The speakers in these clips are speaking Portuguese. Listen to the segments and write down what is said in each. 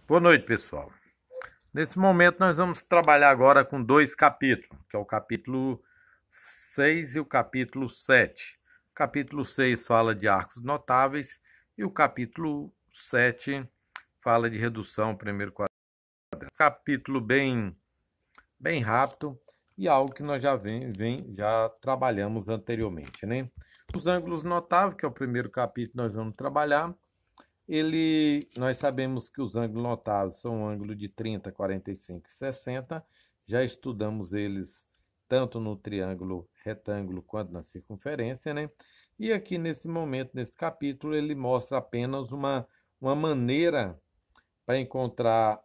Boa noite, pessoal. Nesse momento, nós vamos trabalhar agora com dois capítulos, que é o capítulo 6 e o capítulo 7. O capítulo 6 fala de arcos notáveis e o capítulo 7 fala de redução primeiro quadrante. Capítulo bem rápido e algo que nós já trabalhamos anteriormente, né? Os ângulos notáveis, que é o primeiro capítulo que nós vamos trabalhar, nós sabemos que os ângulos notáveis são o ângulo de 30, 45 e 60. Já estudamos eles tanto no triângulo retângulo quanto na circunferência, né? E aqui nesse momento, nesse capítulo, ele mostra apenas uma maneira para encontrar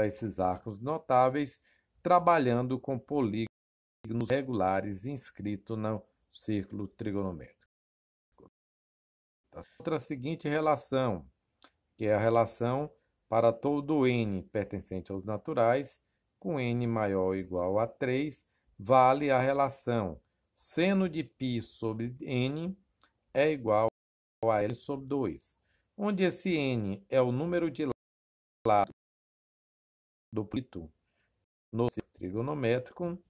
esses arcos notáveis, trabalhando com polígonos regulares inscritos no círculo trigonométrico. Outra seguinte relação, que é a relação para todo n pertencente aos naturais, com n maior ou igual a 3, vale a relação seno de π sobre n é igual a L sobre 2, onde esse n é o número de lados do polígono no círculo trigonométrico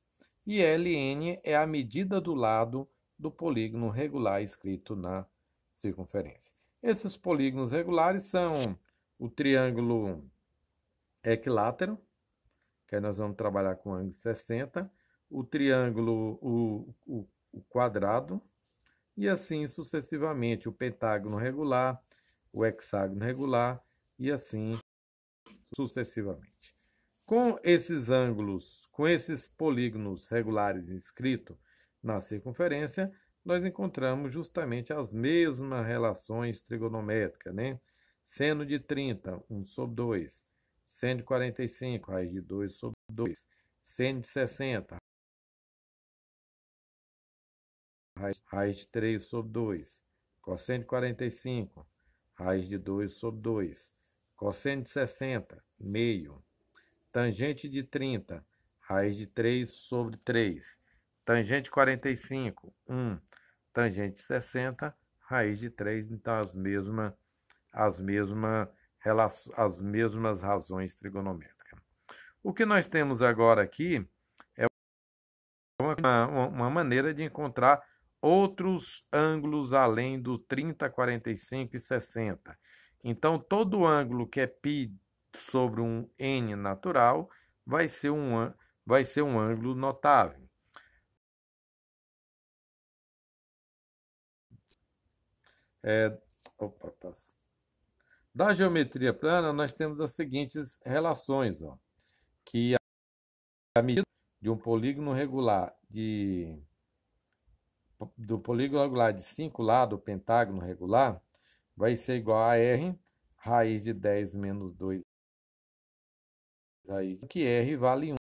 e Ln é a medida do lado do polígono regular escrito na circunferência. Esses polígonos regulares são o triângulo equilátero, que aí nós vamos trabalhar com ângulo 60, o triângulo, o quadrado, e assim sucessivamente, o pentágono regular, o hexágono regular, e assim sucessivamente. Com esses ângulos, com esses polígonos regulares inscritos na circunferência, nós encontramos justamente as mesmas relações trigonométricas, né? Seno de 30, 1 sobre 2. Seno de 45, raiz de 2 sobre 2. Seno de 60, raiz de 3 sobre 2. Cosseno de 45, raiz de 2 sobre 2. Cosseno de 60, meio. Tangente de 30, raiz de 3 sobre 3. Tangente de 45, 1. Tangente de 60, raiz de 3. Então, as mesmas razões trigonométricas. O que nós temos agora aqui é uma maneira de encontrar outros ângulos além do 30, 45 e 60. Então, todo ângulo que é π sobre um n natural vai ser um ângulo notável. Da geometria plana, nós temos as seguintes relações, ó, que a medida de um polígono regular do polígono regular de 5 lados, o pentágono regular, vai ser igual a R, raiz de 10 menos 2, raiz, que R vale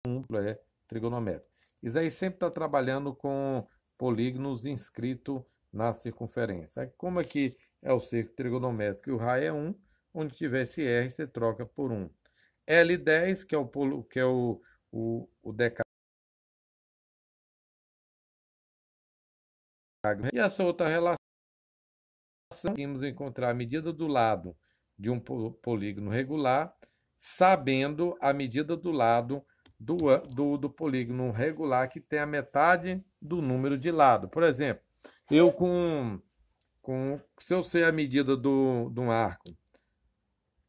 1, é trigonométrico. Isso aí sempre está trabalhando com polígonos inscritos na circunferência. Como aqui é o círculo trigonométrico e o raio é 1, onde tiver esse R, você troca por 1. L10, que é o decágono. E essa outra relação, conseguimos encontrar a medida do lado de um polígono regular, sabendo a medida do lado do polígono regular que tem a metade do número de lado. Por exemplo, eu se eu sei a medida de um arco,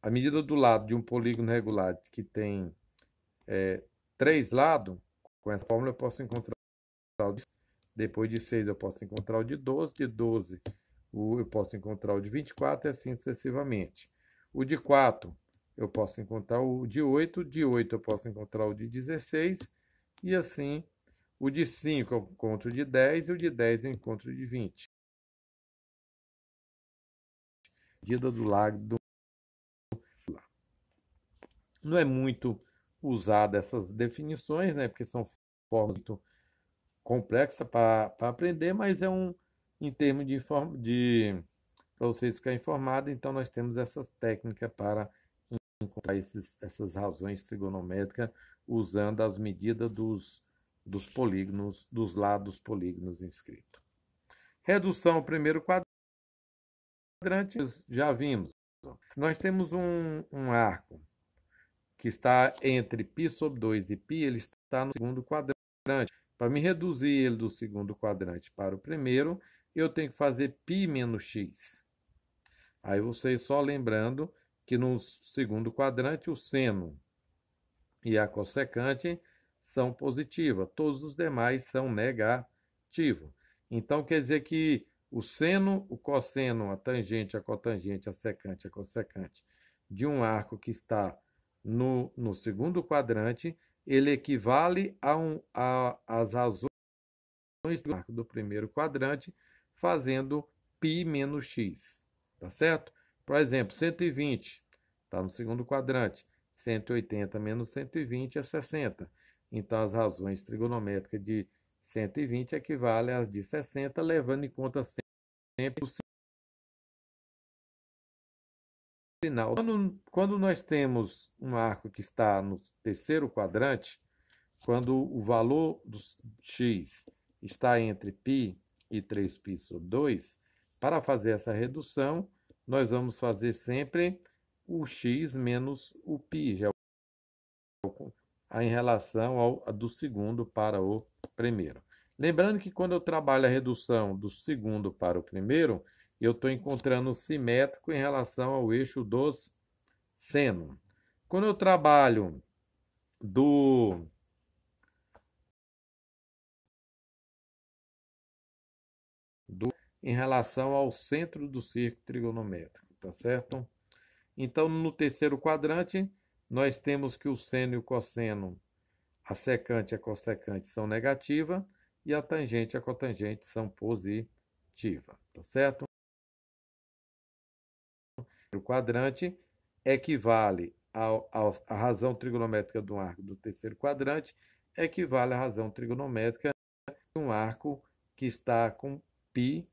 a medida do lado de um polígono regular que tem 3 lados, com essa fórmula eu posso encontrar o de 6. Depois de 6 eu posso encontrar o de 12, de 12 eu posso encontrar o de 24 e assim sucessivamente. O de 4 eu posso encontrar o de 8, de 8 eu posso encontrar o de 16 e assim o de 5 eu encontro o de 10 e o de 10 eu encontro o de 20. Medida do lado não é muito usada essas definições, né? Porque são formas muito complexas para aprender, mas é em termos para vocês ficarem informados, então nós temos essas técnicas para encontrar essas razões trigonométricas usando as medidas dos polígonos, dos lados dos polígonos inscritos. Redução ao primeiro quadrante, já vimos. Se nós temos um arco que está entre π sobre 2 e π, ele está no segundo quadrante. Para me reduzir ele do segundo quadrante para o primeiro, eu tenho que fazer π menos x. Aí vocês só lembrando que no segundo quadrante o seno e a cossecante são positivas, todos os demais são negativos. Então quer dizer que o seno, o cosseno, a tangente, a cotangente, a secante, a cossecante de um arco que está no segundo quadrante, ele equivale às razões do arco do primeiro quadrante, fazendo π menos x, tá certo? Por exemplo, 120 está no segundo quadrante, 180 menos 120 é 60. Então, as razões trigonométricas de 120 equivalem às de 60, levando em conta sempre o sinal. Quando nós temos um arco que está no terceiro quadrante, quando o valor do x está entre π e 3π sobre 2, para fazer essa redução, nós vamos fazer sempre o x menos o π, já em relação ao do segundo para o primeiro. Lembrando que quando eu trabalho a redução do segundo para o primeiro, eu estou encontrando o simétrico em relação ao eixo dos seno. Quando eu trabalho em relação ao centro do círculo trigonométrico, tá certo? Então, no terceiro quadrante, nós temos que o seno e o cosseno, a secante e a cossecante são negativas e a tangente e a cotangente são positivas, tá certo? O quadrante equivale a razão trigonométrica de um arco do terceiro quadrante, equivale à razão trigonométrica de um arco que está com π,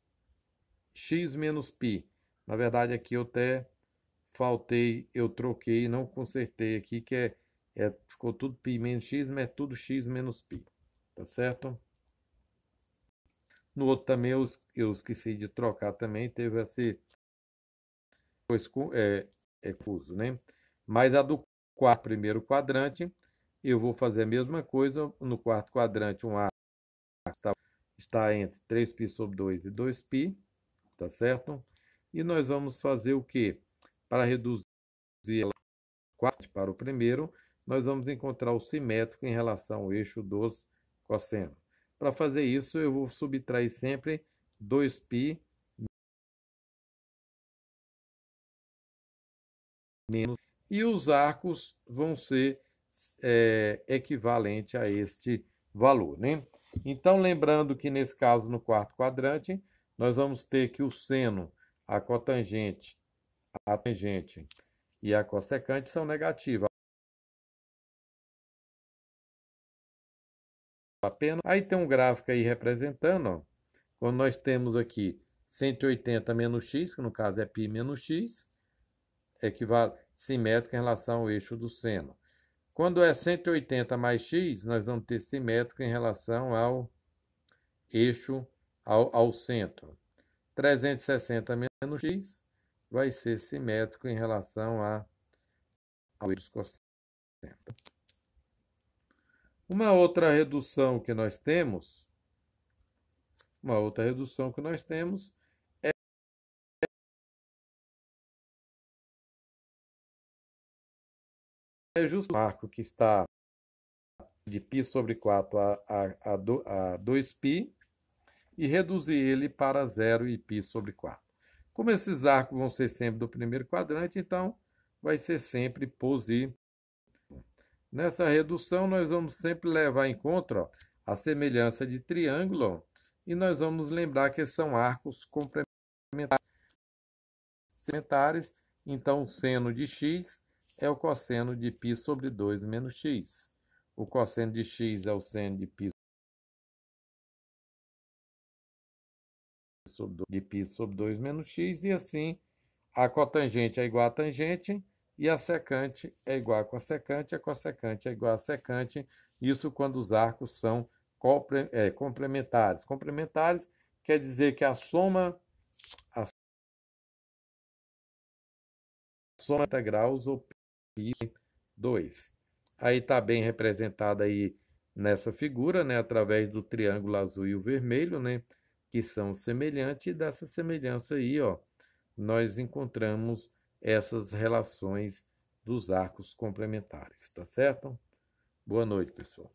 x menos π. Na verdade, aqui eu até faltei, eu troquei, não consertei aqui, que ficou tudo π menos x, mas é tudo x menos π, tá certo? No outro também eu esqueci de trocar também, teve esse confuso, né? Mas a do primeiro quadrante, eu vou fazer a mesma coisa. No quarto quadrante, um arco está entre 3π sobre 2 e 2π, tá certo? E nós vamos fazer o quê? Para reduzir para o primeiro, nós vamos encontrar o simétrico em relação ao eixo dos cossenos. Para fazer isso, eu vou subtrair sempre 2π menos, e os arcos vão ser equivalentes a este valor, né? Então, lembrando que nesse caso, no quarto quadrante, nós vamos ter que o seno, a cotangente, a tangente e a cossecante são negativas. Apenas. Aí tem um gráfico aí representando, ó, quando nós temos aqui 180 menos x, que no caso é π menos x, equivale simétrico em relação ao eixo do seno. Quando é 180 mais x, nós vamos ter simétrico em relação ao eixo, ao centro. 360 menos x vai ser simétrico em relação ao eixo cosseno. Uma outra redução que nós temos, é justo o arco que está de π sobre 4 a 2π e reduzir ele para 0 e π sobre 4. Como esses arcos vão ser sempre do primeiro quadrante, então vai ser sempre positivo. Nessa redução, nós vamos sempre levar em conta, ó, a semelhança de triângulo, ó, e nós vamos lembrar que são arcos complementares. Então, o seno de x é o cosseno de π sobre 2 menos x. O cosseno de x é o seno de π sobre 2 menos x, e assim a cotangente é igual a tangente e a secante é igual a cossecante é igual a secante. Isso quando os arcos são complementares. Complementares quer dizer que a soma soma 30 graus ou π 2. Aí está bem representado aí nessa figura, né, através do triângulo azul e o vermelho, né, que são semelhantes, e dessa semelhança aí, ó, nós encontramos essas relações dos arcos complementares, tá certo? Boa noite, pessoal.